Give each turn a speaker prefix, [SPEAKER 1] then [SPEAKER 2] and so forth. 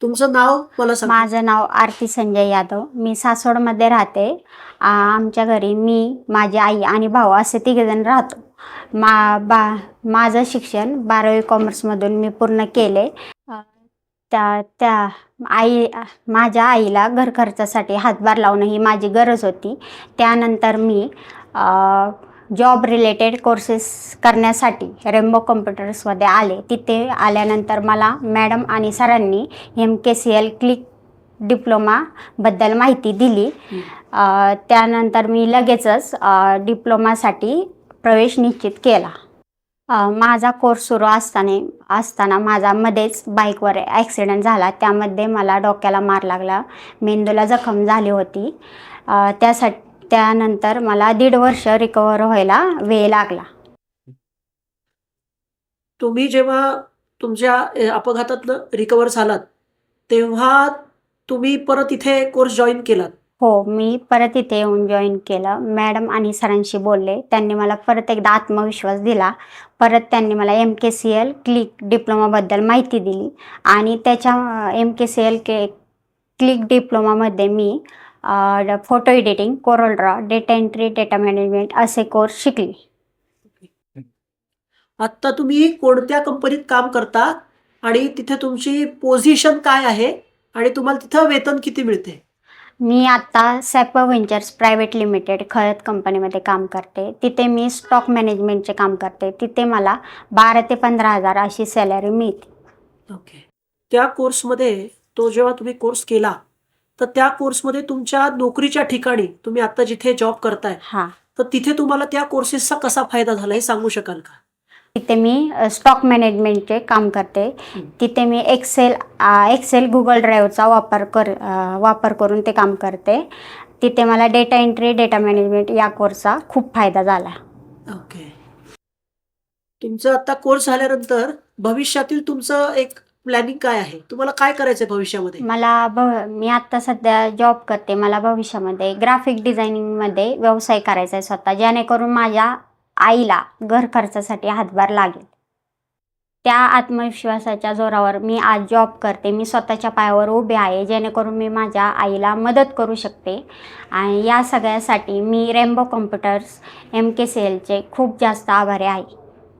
[SPEAKER 1] तुमचं नाव मला सांगा.
[SPEAKER 2] माझं नाव आरती संजय यादव. मी सासवडमध्ये राहते. आमच्या घरी मी, माझी आई आणि भाऊ असे तिघेजण राहतो. माझं शिक्षण 12वी कॉमर्समधून मी पूर्ण केले. त्या त्या आई माझ्या आईला घर खर्चासाठी हातभार लावणं ही माझी गरज होती. त्यानंतर मी जॉब रिलेटेड कोर्सेस करण्यासाठी रेम्बो कॉम्प्युटर्समध्ये आले. तिथे आल्यानंतर मला मॅडम आणि सरांनी MKCL क्लिक डिप्लोमाबद्दल माहिती दिली. त्यानंतर मी लगेचच डिप्लोमासाठी प्रवेश निश्चित केला. माझा कोर्स सुरू असताना माझा मध्येच बाईकवर ॲक्सिडेंट झाला. त्यामध्ये मला डोक्याला मार लागला, मेंदूला जखम झाली होती. त्यानंतर मला 1.5 वर्ष रिकवर व्हायला वेळ लागला.
[SPEAKER 1] तुम्ही जेव्हा तुमच्या अपघातातनं रिकवर झालात तेव्हा तुम्ही परत इथे कोर्स जॉईन केलात?
[SPEAKER 2] हो, मी परत इथे येऊन जॉईन केलं. मॅडम आणि सरांशी बोलले. त्यांनी मला परत एकदा आत्मविश्वास दिला. परत त्यांनी मला MKCL क्लिक डिप्लोमाबद्दल माहिती दिली आणि त्याच्या MKCL क्लिक डिप्लोमामध्ये मी photo editing, Corel draw, data entry, data management असे कोर्स शिकले.
[SPEAKER 1] आत्ता तुम्ही कोणत्या कंपनीत काम करता आणि तिथे तुमची पोझिशन काय आहे आणि तुम्हाला तिथं वेतन किती मिळते?
[SPEAKER 2] मी आत्ता सॅपर व्हेंचर्स प्रायव्हेट लिमिटेड खळद कंपनीमध्ये काम करते. तिथे मी स्टॉक मॅनेजमेंटचे काम करते. तिथे मला 12 ते 15 हजार अशी सॅलरी मिळते.
[SPEAKER 1] ओके. त्या कोर्समध्ये जेव्हा तुम्ही कोर्स केला तर त्या कोर्समध्ये तुमच्या नोकरीच्या ठिकाणी तुम्ही आता जिथे जॉब करताय तर तिथे तुम्हाला त्या कोर्सेसचा कसा फायदा झाला हे सांगू शकाल का?
[SPEAKER 2] तिथे मी स्टॉक मॅनेजमेंटचे काम करते. तिथे मी एक्सेल गुगल ड्राईव्हचा वापर करून ते काम करते. तिथे मला डेटा एंट्री, डेटा मॅनेजमेंट या कोर्सचा खूप फायदा झाला.
[SPEAKER 1] ओके. तुमचं आता कोर्स झाल्यानंतर भविष्यातील तुमचं एक प्लॅनिंग काय आहे? तुम्हाला काय करायचंय भविष्यामध्ये?
[SPEAKER 2] मी आत्ता सध्या जॉब करते. मला भविष्यामध्ये ग्राफिक डिझायनिंगमध्ये व्यवसाय करायचा आहे स्वतः, जेणेकरून माझ्या आईला घर खर्चासाठी हातभार लागेल. त्या आत्मविश्वासाच्या जोरावर मी आज जॉब करते. मी स्वतःच्या पायावर उभे आहे, जेणेकरून मी माझ्या आईला मदत करू शकते. आणि या सगळ्यासाठी मी रेम्बो कॉम्प्युटर्स MKCLचे खूप जास्त आभारी आहे.